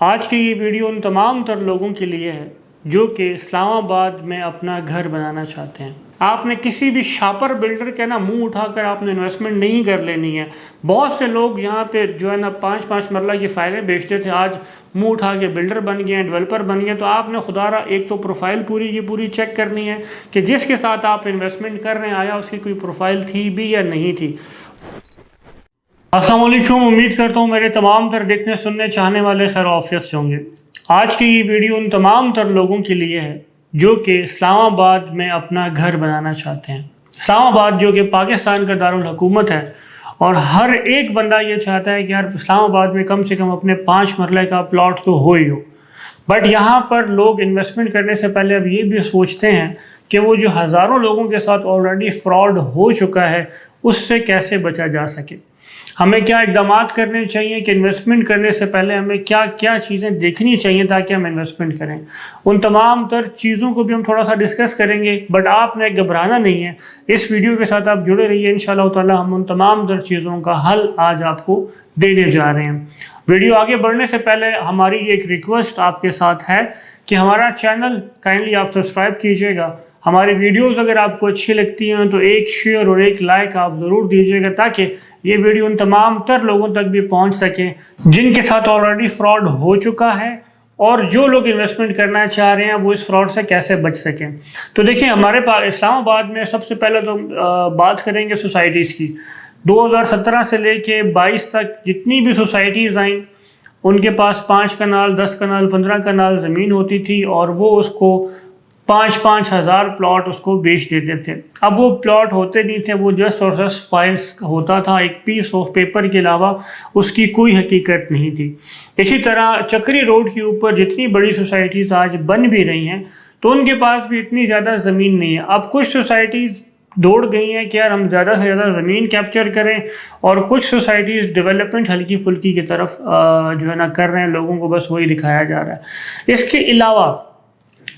آج کی یہ ویڈیو ان تمام تر لوگوں کے لیے ہے جو کہ اسلام آباد میں اپنا گھر بنانا چاہتے ہیں۔ آپ نے کسی بھی شاپر بلڈر کے منہ اٹھا کر آپ نے انویسٹمنٹ نہیں کر لینی ہے۔ بہت سے لوگ یہاں پہ جو ہے 5 مرلہ کی فائلیں بیچتے تھے، آج منہ اٹھا کے بلڈر بن گئے ہیں، ڈیولپر بن گئے۔ تو آپ نے خدا را ایک تو پروفائل پوری کی پوری چیک کرنی ہے کہ جس کے ساتھ آپ انویسٹمنٹ کر رہے ہیں آیا اس کی کوئی پروفائل تھی بھی یا نہیں تھی۔ السلام علیکم، امید کرتا ہوں میرے تمام تر دیکھنے سننے چاہنے والے خیر وعافیت سے ہوں گے۔ آج کی یہ ویڈیو ان تمام تر لوگوں کے لیے ہے جو کہ اسلام آباد میں اپنا گھر بنانا چاہتے ہیں۔ اسلام آباد جو کہ پاکستان کا دارالحکومت ہے اور ہر ایک بندہ یہ چاہتا ہے کہ یار اسلام آباد میں کم سے کم اپنے 5 مرلے کا پلاٹ تو ہو ہی ہو۔ بٹ یہاں پر لوگ انویسٹمنٹ کرنے سے پہلے اب یہ بھی سوچتے ہیں کہ وہ جو ہزاروں لوگوں کے ساتھ آلریڈی فراڈ ہو چکا ہے اس سے کیسے بچا جا سکے۔ ہمیں کیا اقدامات کرنے چاہیے کہ انویسٹمنٹ کرنے سے پہلے ہمیں کیا کیا چیزیں دیکھنی چاہیے تاکہ ہم انویسٹمنٹ کریں۔ ان تمام تر چیزوں کو بھی ہم تھوڑا سا ڈسکس کریں گے، بٹ آپ نے گھبرانا نہیں ہے، اس ویڈیو کے ساتھ آپ جڑے رہیے۔ انشاءاللہ تعالی ہم ان تمام تر چیزوں کا حل آج آپ کو دینے جا رہے ہیں۔ ویڈیو آگے بڑھنے سے پہلے ہماری ایک ریکویسٹ آپ کے ساتھ ہے کہ ہمارا چینل کائنڈلی آپ سبسکرائب کیجیے گا۔ ہماری ویڈیوز اگر آپ کو اچھی لگتی ہیں تو ایک شیئر اور ایک لائک آپ ضرور دیجیے گا تاکہ یہ ویڈیو ان تمام تر لوگوں تک بھی پہنچ سکیں جن کے ساتھ آلریڈی فراڈ ہو چکا ہے اور جو لوگ انویسٹمنٹ کرنا چاہ رہے ہیں وہ اس فراڈ سے کیسے بچ سکیں۔ تو دیکھیں، ہمارے پاس اسلام آباد میں سب سے پہلے تو بات کریں گے سوسائٹیز کی۔ 2017 سے لے کے 22 تک جتنی بھی سوسائٹیز آئیں ان کے پاس 5 کنال 10 کنال 15 کنال زمین ہوتی تھی اور وہ اس کو 5-5 ہزار پلاٹ اس کو بیچ دیتے تھے۔ اب وہ پلاٹ ہوتے نہیں تھے، وہ جسٹ اور جسٹ فائلز ہوتا تھا، ایک پیس آف پیپر کے علاوہ اس کی کوئی حقیقت نہیں تھی۔ اسی طرح چکری روڈ کے اوپر جتنی بڑی سوسائٹیز آج بن بھی رہی ہیں تو ان کے پاس بھی اتنی زیادہ زمین نہیں ہے۔ اب کچھ سوسائٹیز دوڑ گئی ہیں کہ یار ہم زیادہ سے زیادہ زمین کیپچر کریں، اور کچھ سوسائٹیز ڈیولپمنٹ ہلکی پھلکی کی طرف جو ہے کر رہے ہیں، لوگوں کو بس وہی دکھایا جا رہا ہے۔ اس کے علاوہ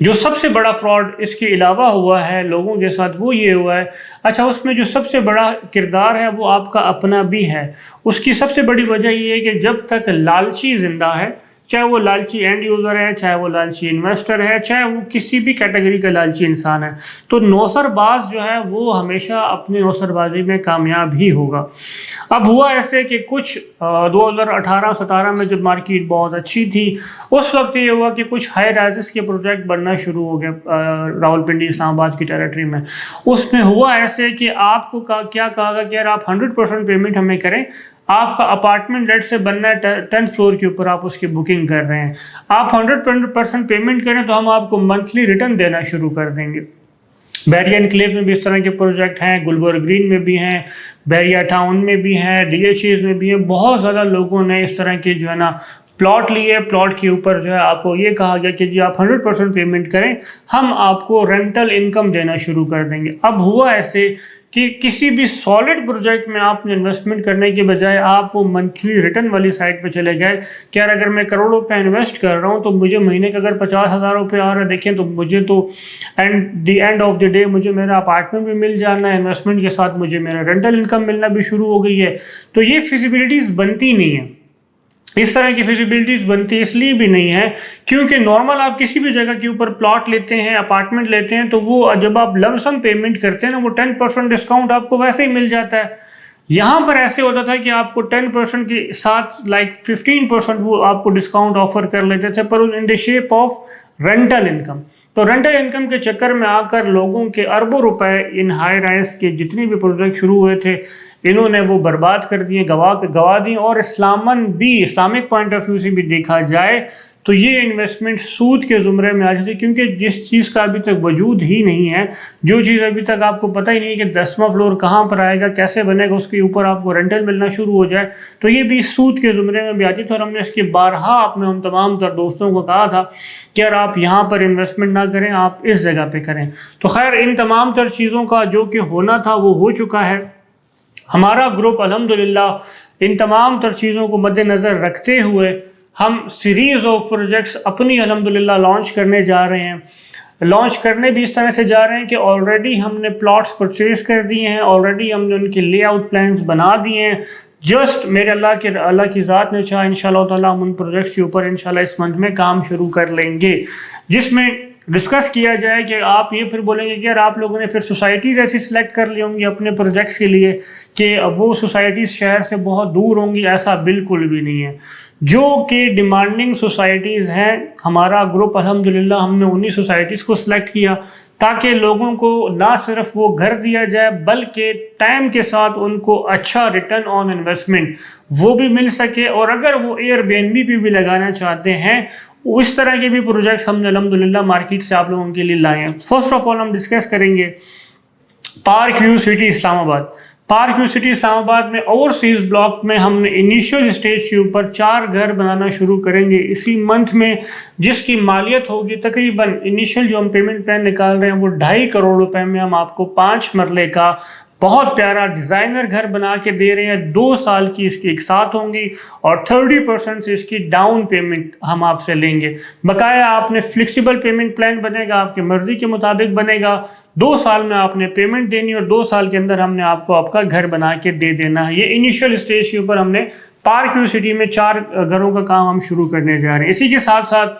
جو سب سے بڑا فراڈ اس کے علاوہ ہوا ہے لوگوں کے ساتھ وہ یہ ہوا ہے، اچھا اس میں جو سب سے بڑا کردار ہے وہ آپ کا اپنا بھی ہے۔ اس کی سب سے بڑی وجہ یہ ہے کہ جب تک لالچی زندہ ہے، چاہے وہ لالچی اینڈ یوزر ہے، چاہے وہ لالچی انویسٹر ہے، چاہے وہ کسی بھی کیٹیگری کا لالچی انسان ہے، تو نوسر باز جو ہے وہ ہمیشہ اپنی نوسر بازی میں کامیاب ہی ہوگا۔ اب ہوا ایسے کہ کچھ 2018-17 میں جب مارکیٹ بہت اچھی تھی اس وقت یہ ہوا کہ کچھ ہائی رائزز کے پروجیکٹ بننا شروع ہو گئے راولپنڈی اسلام آباد کی ٹیریٹری میں۔ اس میں ہوا ایسے کہ آپ کو کیا کہا گا کہ یار آپ 100% پیمنٹ ہمیں کریں، آپ کا اپارٹمنٹ لیٹ سے بننا ہے 10 فلور کے اوپر، آپ اس کی بکنگ کر رہے ہیں، آپ 100% پیمنٹ کریں تو ہم آپ کو منتھلی ریٹرن دینا شروع کر دیں گے۔ بیریا انکلیو میں بھی اس طرح کے پروجیکٹ ہیں، گلبرگ گرین میں بھی ہیں، بیریا ٹاؤن میں بھی ہیں، ڈی ایچ ایز میں بھی ہیں۔ بہت زیادہ لوگوں نے اس طرح کے جو ہے پلاٹ لیے، پلاٹ کے اوپر جو ہے آپ کو یہ کہا گیا کہ جی آپ 100% پیمنٹ کریں، ہم آپ کو رینٹل انکم دینا شروع کر دیں گے۔ اب ہوا ایسے کہ کسی بھی سالڈ پروجیکٹ میں آپ نے انویسٹمنٹ کرنے کے بجائے آپ وہ منتھلی ریٹرن والی سائٹ پہ چلے گئے کہ یار اگر میں کروڑوں روپے انویسٹ کر رہا ہوں تو مجھے مہینے کا اگر 50,000 روپے آ رہا ہے، دیکھیں تو مجھے تو اینڈ آف دی ڈے مجھے میرا اپارٹمنٹ بھی مل جانا ہے، انویسٹمنٹ کے ساتھ مجھے میرا رینٹل انکم ملنا بھی شروع ہو گئی ہے۔ تو یہ فیزیبلٹیز بنتی نہیں ہے، اس طرح کی فیزیبلٹیز بنتی اس لیے بھی نہیں ہے کیونکہ نارمل آپ کسی بھی جگہ کے اوپر پلاٹ لیتے ہیں، اپارٹمنٹ لیتے ہیں تو وہ جب آپ لم سم پیمنٹ کرتے ہیں نا، وہ 10% ڈسکاؤنٹ آپ کو ویسے ہی مل جاتا ہے۔ یہاں پر ایسے ہوتا تھا کہ آپ کو 10% کے ساتھ 15% وہ آپ کو ڈسکاؤنٹ آفر کر لیتے تھے، پر in the shape of rental income. تو رینٹل انکم کے چکر میں آ کر لوگوں کے اربوں روپے ان ہائی رائز کے جتنے بھی پروجیکٹ شروع ہوئے تھے انہوں نے وہ برباد کر دیے، گوا دیں۔ اور اسلامک پوائنٹ آف ویو سے بھی دیکھا جائے تو یہ انویسٹمنٹ سود کے زمرے میں آ جاتی ہے، کیونکہ جس چیز کا ابھی تک وجود ہی نہیں ہے، جو چیز ابھی تک آپ کو پتہ ہی نہیں ہے کہ 10واں فلور کہاں پر آئے گا، کیسے بنے گا، اس کے اوپر آپ کو رینٹل ملنا شروع ہو جائے تو یہ بھی سود کے زمرے میں بھی آتی تھی۔ اور ہم نے اس کے بارہا اپنے ان تمام تر دوستوں کو کہا تھا کہ یار آپ یہاں پر انویسٹمنٹ نہ کریں، آپ اس جگہ پہ کریں۔ تو خیر ان تمام تر چیزوں کا جو کہ ہونا تھا وہ ہو چکا ہے۔ ہمارا گروپ الحمدللہ ان تمام تر چیزوں کو مد نظر رکھتے ہوئے ہم سیریز آف پروجیکٹس اپنی الحمدللہ لانچ کرنے جا رہے ہیں۔ لانچ کرنے بھی اس طرح سے جا رہے ہیں کہ آلریڈی ہم نے پلاٹس پرچیز کر دیے ہیں، آلریڈی ہم نے ان کے لے آؤٹ پلانز بنا دیے ہیں، جسٹ میرے اللہ کی ذات نے چاہا انشاءاللہ تعالیٰ ہم ان پروجیکٹس کے اوپر انشاءاللہ اس منتھ میں کام شروع کر لیں گے، جس میں ڈسکس کیا جائے کہ آپ یہ پھر بولیں گے کہ یار آپ لوگوں نے پھر سوسائٹیز ایسی سلیکٹ کر لی ہوں گی اپنے پروجیکٹس کے لیے کہ وہ سوسائٹیز شہر سے بہت دور ہوں گی. ایسا بالکل بھی نہیں ہے. جو کہ ڈیمانڈنگ سوسائٹیز ہیں، ہمارا گروپ الحمدللہ ہم نے انہی سوسائٹیز کو سلیکٹ کیا تاکہ لوگوں کو نہ صرف وہ گھر دیا جائے بلکہ ٹائم کے ساتھ ان کو اچھا ریٹرن آن انویسٹمنٹ وہ بھی مل سکے. اور اگر وہ ایئر بی این بی پہ بھی لگانا چاہتے ہیں، اس طرح کے بھی پروجیکٹس ہم نے الحمدللہ مارکیٹ سے آپ لوگوں کے لیے لائے ہیں. فرسٹ آف آل ہم ڈسکس کریں گے پارک ویو سٹی اسلام آباد. پارک ویو سٹی اسلام آباد میں اوورسیز بلاک میں ہم نے انیشیل اسٹیج کے اوپر 4 گھر بنانا شروع کریں گے اسی منتھ میں، جس کی مالیت ہوگی تقریباً انیشیل جو ہم پیمنٹ پلان نکال رہے ہیں وہ 2.5 کروڑ روپے میں ہم آپ کو 5 مرلے کا بہت پیارا ڈیزائنر گھر بنا کے دے رہے ہیں. 2 سال کی اس کی اقساط ہوں گی اور 30% سے اس کی ڈاؤن پیمنٹ ہم آپ سے لیں گے. بقایا آپ نے فلیکسیبل پیمنٹ پلان بنے گا، آپ کی مرضی کے مطابق بنے گا. 2 سال میں آپ نے پیمنٹ دینی اور 2 سال کے اندر ہم نے آپ کو آپ کا گھر بنا کے دے دینا ہے. یہ انیشیل اسٹیج کے اوپر ہم نے پارک ویو سٹی میں 4 گھروں کا کام ہم شروع کرنے جا رہے ہیں. اسی کے ساتھ ساتھ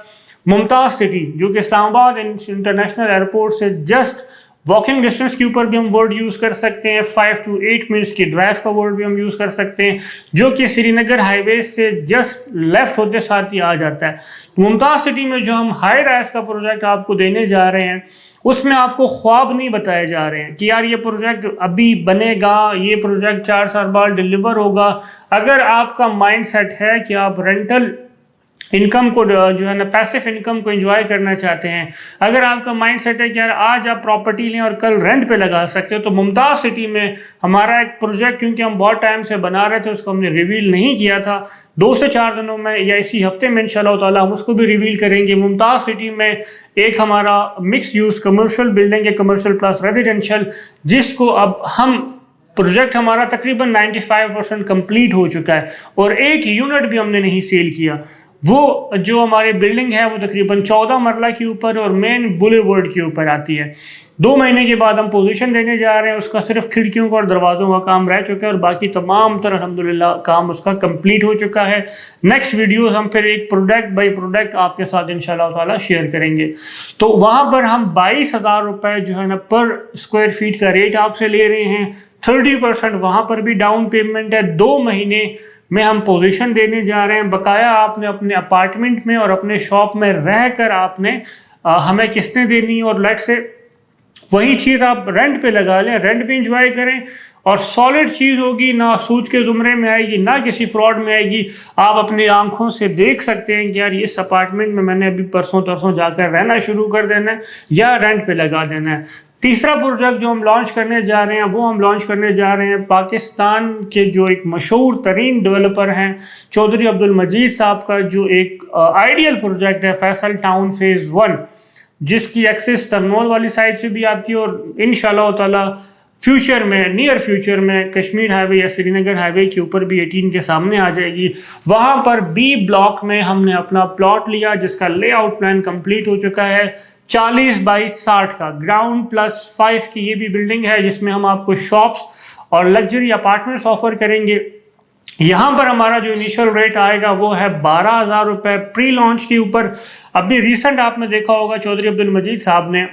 ممتاز سٹی جو کہ اسلام آباد انٹرنیشنل ایئرپورٹ سے جسٹ واکنگ ڈسٹنس کے اوپر بھی ہم ورڈ یوز کر سکتے ہیں. 5 to 8 منٹس کی ڈرائیو کا ورڈ بھی ہم یوز کر سکتے ہیں، جو کہ سری نگر ہائی وے سے جسٹ لیفٹ ہوتے ساتھ ہی آ جاتا ہے. ممتاز سٹی میں جو ہم ہائی رائز کا پروجیکٹ آپ کو دینے جا رہے ہیں اس میں آپ کو خواب نہیں بتائے جا رہے ہیں کہ یار یہ پروجیکٹ ابھی بنے گا، یہ پروجیکٹ 4 سال بعد ڈیلیور ہوگا. اگر آپ کا مائنڈ سیٹ ہے کہ آپ رینٹل انکم کو جو ہے نا پیسو انکم کو انجوائے کرنا چاہتے ہیں، اگر آپ کا مائنڈ سیٹ ہے کہ یار آج آپ پراپرٹی لیں اور کل رینٹ پہ لگا سکتے ہو، تو ممتاز سٹی میں ہمارا ایک پروجیکٹ کیونکہ ہم بہت ٹائم سے بنا رہے تھے اس کو ہم نے ریویل نہیں کیا تھا، 2 سے 4 دنوں میں یا اسی ہفتے میں انشاءاللہ تعالیٰ ہم اس کو بھی ریویل کریں گے. ممتاز سٹی میں ایک ہمارا مکس یوز کمرشل بلڈنگ ہے، کمرشل پلس ریزیڈینشل، جس کو اب ہم پروجیکٹ ہمارا تقریباً 95% کمپلیٹ ہو چکا ہے اور ایک یونٹ بھی ہم نے نہیں سیل کیا. وہ جو ہماری بلڈنگ ہے وہ تقریباً 14 مرلہ کے اوپر اور مین بولے ورڈ کے اوپر آتی ہے. 2 مہینے کے بعد ہم پوزیشن دینے جا رہے ہیں. اس کا صرف کھڑکیوں کا اور دروازوں کا کام رہ چکا ہے اور باقی تمام تر الحمدللہ کام اس کا کمپلیٹ ہو چکا ہے. نیکسٹ ویڈیوز ہم پھر ایک پروڈکٹ بائی پروڈکٹ آپ کے ساتھ انشاءاللہ تعالیٰ شیئر کریں گے. تو وہاں پر ہم 22,000 روپے جو ہے نا پر اسکوائر فیٹ کا ریٹ آپ سے لے رہے ہیں. 30% وہاں پر بھی ڈاؤن پیمنٹ ہے. 2 مہینے میں ہم پوزیشن دینے جا رہے ہیں. بقایا آپ نے اپنے اپارٹمنٹ میں اور اپنے شاپ میں رہ کر آپ نے ہمیں قسطیں دینی اور لیٹ سے وہی چیز آپ رینٹ پہ لگا لیں، رینٹ بھی انجوائے کریں اور سالڈ چیز ہوگی، نہ سود کے زمرے میں آئے گی، نہ کسی فراڈ میں آئے گی. آپ اپنی آنکھوں سے دیکھ سکتے ہیں کہ یار اس اپارٹمنٹ میں نے ابھی پرسوں ترسوں جا کر رہنا شروع کر دینا ہے یا رینٹ پہ لگا دینا ہے. تیسرا پروجیکٹ جو ہم لانچ کرنے جا رہے ہیں وہ ہم لانچ کرنے جا رہے ہیں پاکستان کے جو ایک مشہور ترین ڈیولپر ہیں چودھری عبد المجید صاحب کا جو ایک آئیڈیل پروجیکٹ ہے فیصل ٹاؤن فیز 1، جس کی ایکسس ترنول والی سائڈ سے بھی آتی ہے اور انشاءاللہ تعالی فیوچر میں نیئر فیوچر میں کشمیر ہائی وے یا سری نگر ہائی وے کے اوپر بھی 18 کے سامنے آ جائے گی. وہاں پر بی بلاک میں ہم نے اپنا پلاٹ لیا جس کا لے آؤٹ پلان کمپلیٹ ہو چکا ہے. 40/60 کا گراؤنڈ پلس 5 کی یہ بھی بلڈنگ ہے جس میں ہم آپ کو شاپس اور لگژری اپارٹمنٹس آفر کریں گے. یہاں پر ہمارا جو انیشل ریٹ آئے گا وہ ہے 12,000 روپے پری لانچ کے اوپر. ابھی ریسنٹ آپ نے دیکھا ہوگا چودھری عبد المجید صاحب نے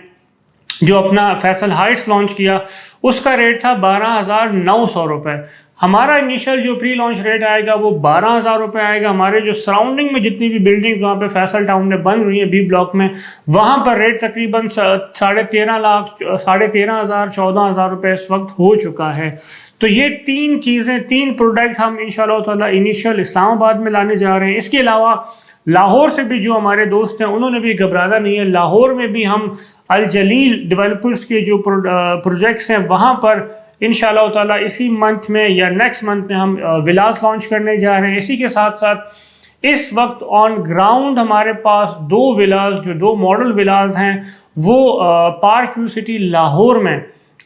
جو اپنا فیصل ہائٹس لانچ کیا اس کا ریٹ تھا 12,900 روپے. ہمارا انیشل جو پری لانچ ریٹ آئے گا وہ 12,000 روپے آئے گا. ہمارے جو سراؤنڈنگ میں جتنی بھی بلڈنگ وہاں پہ فیصل ٹاؤن میں بن رہی ہیں بی بلاک میں، وہاں پر ریٹ تقریباً 13.5 لاکھ 13,500 14,000 روپے اس وقت ہو چکا ہے. تو یہ 3 چیزیں 3 پروڈکٹ ہم انشاءاللہ تعالیٰ انیشل اسلام آباد میں لانے جا رہے ہیں. اس کے علاوہ لاہور سے بھی جو ہمارے دوست ہیں انہوں نے بھی گھبرانا نہیں ہے. لاہور میں بھی ہم الجلیل ڈیولپرز کے جو پروجیکٹس ہیں وہاں پر انشاءاللہ تعالیٰ اسی منتھ میں یا نیکسٹ منتھ میں ہم ولاز لانچ کرنے جا رہے ہیں. اسی کے ساتھ ساتھ اس وقت آن گراؤنڈ ہمارے پاس 2 ولاز جو 2 ماڈل ولاز ہیں وہ پارک ویو سٹی لاہور میں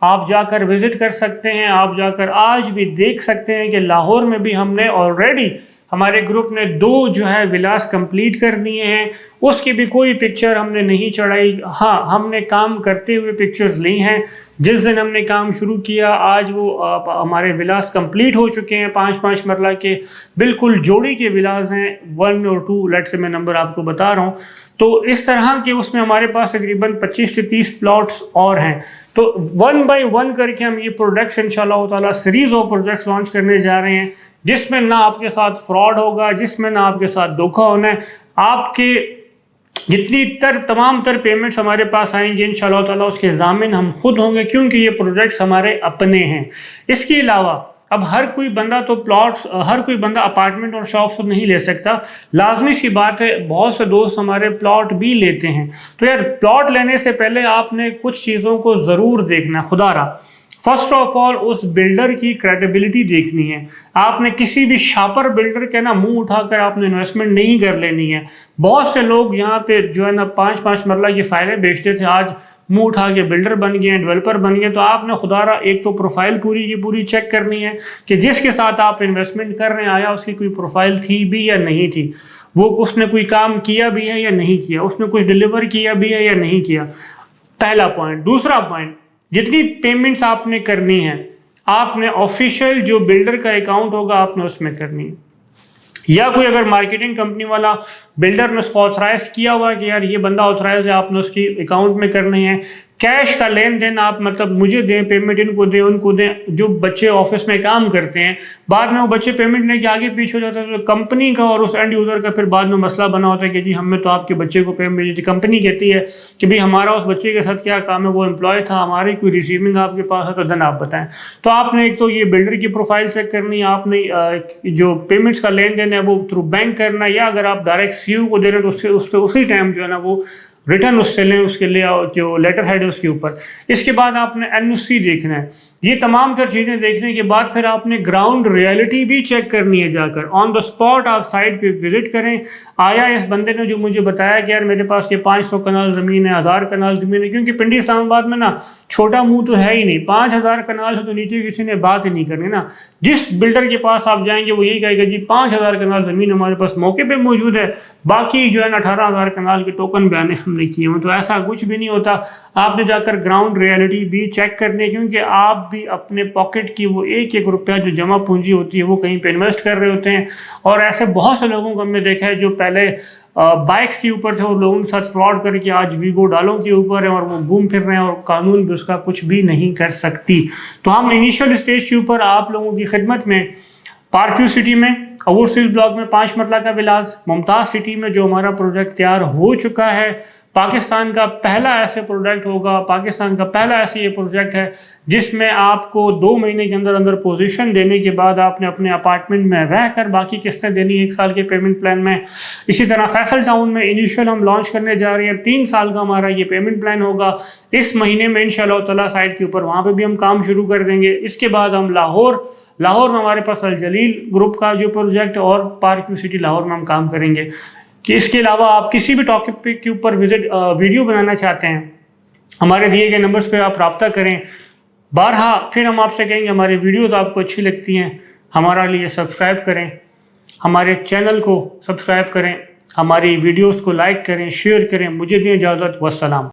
آپ جا کر وزٹ کر سکتے ہیں. آپ جا کر آج بھی دیکھ سکتے ہیں کہ لاہور میں بھی ہم نے آلریڈی ہمارے گروپ نے 2 جو ہے ولاس کمپلیٹ کر دیے ہیں، اس کی بھی کوئی پکچر ہم نے نہیں چڑھائی۔ ہاں، ہم نے کام کرتے ہوئے پکچرز لی ہیں، جس دن ہم نے کام شروع کیا آج وہ ہمارے ولاس کمپلیٹ ہو چکے ہیں، 5 مرلہ کے بالکل جوڑی کے ولاس ہیں، 1 اور 2 لیٹ سے میں نمبر آپ کو بتا رہا ہوں۔ تو اس طرح کے اس میں ہمارے پاس تقریباً 25 سے 30 پلاٹس اور ہیں۔ تو 1 بائی 1 کر کے ہم یہ پروڈکٹس انشاءاللہ تعالیٰ سیریز آف پروجیکٹس لانچ کرنے جا رہے ہیں، جس میں نہ آپ کے ساتھ فراڈ ہوگا، جس میں نہ آپ کے ساتھ دھوکہ ہونا ہے۔ آپ کے جتنی تمام تر پیمنٹس ہمارے پاس آئیں گے انشاءاللہ تعالیٰ اس کے ضامن ہم خود ہوں گے، کیونکہ یہ پروجیکٹس ہمارے اپنے ہیں۔ اس کے علاوہ اب ہر کوئی بندہ تو ہر کوئی بندہ اپارٹمنٹ اور شاپس نہیں لے سکتا، لازمی سی بات ہے بہت سے دوست ہمارے پلاٹ بھی لیتے ہیں۔ تو یار پلاٹ لینے سے پہلے آپ نے کچھ چیزوں کو ضرور دیکھنا ہے، خدا رہا۔ فرسٹ آف آل اس بلڈر کی کریڈیبلٹی دیکھنی ہے۔ آپ نے کسی بھی شاپر بلڈر کے نا منہ اٹھا کر آپ نے انویسٹمنٹ نہیں کر لینی ہے۔ بہت سے لوگ یہاں پہ جو ہے نا 5 مرلہ کی فائلیں بیچتے تھے، آج منہ اٹھا کے بلڈر بن گئے ہیں، ڈیولپر بن گئے۔ تو آپ نے خدا را ایک تو پروفائل پوری کی پوری چیک کرنی ہے کہ جس کے ساتھ آپ انویسٹمنٹ کر رہے ہیں آیا اس کی کوئی پروفائل تھی بھی یا نہیں تھی، اس نے کوئی کام کیا بھی ہے یا نہیں کیا، اس نے کچھ ڈیلیور کیا بھی ہے یا نہیں کیا، پہلا پوائنٹ۔ دوسرا پوائنٹ، جتنی پیمنٹس آپ نے کرنی ہے آپ نے آفیشیل جو بلڈر کا اکاؤنٹ ہوگا آپ نے اس میں کرنی ہے، یا کوئی اگر مارکیٹنگ کمپنی والا بلڈر نے اس کو آتھرائز کیا ہوا کہ یار یہ بندہ آتھرائز ہے، آپ نے اس کی اکاؤنٹ میں کرنی ہے۔ کیش کا لین دین آپ مطلب مجھے دیں، پیمنٹ ان کو دیں، ان کو دیں۔ جو بچے آفس میں کام کرتے ہیں بعد میں وہ بچے پیمنٹ لے کے آگے پیچھے ہو جاتے ہیں، تو کمپنی کا اور اس اینڈ یوزر کا پھر بعد میں مسئلہ بنا ہوتا ہے کہ جی ہم نے تو آپ کے بچے کو پیمنٹ دی تھی۔ کمپنی کہتی ہے کہ بھئی ہمارا اس بچے کے ساتھ کیا کام ہے، وہ امپلائی تھا، ہماری کوئی ریسیونگ آپ کے پاس ہے تو دن آپ بتائیں۔ تو آپ نے ایک تو یہ بلڈر کی پروفائل چیک کرنی ہے، آپ نے جو پیمنٹس کا لین دین ہے وہ تھرو بینک کرنا ہے، یا اگر آپ ڈائریکٹ سی او کو دے رہے ہیں تو اس سے اسی ٹائم جو ہے نا وہ ریٹرن اس سے لیں، اس کے لیے جو لیٹر ہیڈ ہے اس کے اوپر۔ اس کے بعد آپ نے این او سی دیکھنا ہے۔ یہ تمام تر چیزیں دیکھنے کے بعد پھر آپ نے گراؤنڈ ریئلٹی بھی چیک کرنی ہے، جا کر آن دا اسپاٹ آپ سائٹ پہ وزٹ کریں۔ آیا اس بندے نے جو مجھے بتایا کہ یار میرے پاس یہ 500 کنال زمین ہے، 1000 کنال زمین ہے، کیونکہ پنڈی اسلام آباد میں نا چھوٹا منہ تو ہے ہی نہیں، 5000 کنال سے تو نیچے کسی نے بات ہی نہیں کرنی نا۔ جس بلڈر کے پاس آپ جائیں گے وہ یہی کہے گا جی 5000 کنال زمین ہمارے پاس موقع پہ موجود ہے، باقی جو ہے نا 18000 کنال کے ٹوکن بیانے ہم نے کیے ہیں۔ تو ایسا کچھ بھی نہیں ہوتا، آپ نے جا کر گراؤنڈ ریئلٹی بھی چیک کرنی ہے، کیونکہ آپ بھی اپنے پاکٹ کی وہ 1 روپیہ جو جمع پونجی ہوتی ہے وہ کہیں پہ انویسٹ کر رہے ہوتے ہیں۔ اور ایسے بہت سے لوگوں کو ہم نے دیکھا ہے جو پہلے بائکس کے اوپر تھے، وہ لوگوں کے ساتھ فراڈ کر کے آج ویگو ڈالوں کے اوپر ہیں اور وہ گھوم پھر رہے ہیں اور قانون بھی اس کا کچھ بھی نہیں کر سکتی۔ تو ہم انیشل اسٹیج کے اوپر آپ لوگوں کی خدمت میں پارک ویو سٹی میں اوورسیز بلاک میں 5 مرلہ کا ولاس، ممتاز سٹی میں جو ہمارا پروجیکٹ تیار ہو چکا ہے، پاکستان کا پہلا ایسے پروجیکٹ ہوگا، پاکستان کا پہلا ایسے یہ پروجیکٹ ہے جس میں آپ کو 2 مہینے کے اندر پوزیشن دینے کے بعد آپ نے اپنے اپارٹمنٹ میں رہ کر باقی قسطیں دینی 1 سال کے پیمنٹ پلان میں۔ اسی طرح فیصل ٹاؤن میں انیشیل ہم لانچ کرنے جا رہے ہیں، 3 سال کا ہمارا یہ پیمنٹ پلان ہوگا۔ اس مہینے میں انشاءاللہ تعالیٰ سائٹ کے اوپر وہاں پہ بھی ہم کام شروع کر دیں گے۔ اس کے بعد ہم لاہور میں ہمارے پاس الجلیل گروپ کا جو پروجیکٹ اور پارک ویو سٹی لاہور میں ہم کام کریں گے۔ کہ اس کے علاوہ آپ کسی بھی ٹاپک کے اوپر ویڈیو بنانا چاہتے ہیں، ہمارے دیے گئے نمبرز پہ آپ رابطہ کریں۔ بارہا پھر ہم آپ سے کہیں گے ہماری ویڈیوز آپ کو اچھی لگتی ہیں ہمارا لیے سبسکرائب کریں، ہمارے چینل کو سبسکرائب کریں، ہماری ویڈیوز کو لائک کریں، شیئر کریں۔ مجھے دیں اجازت، والسلام۔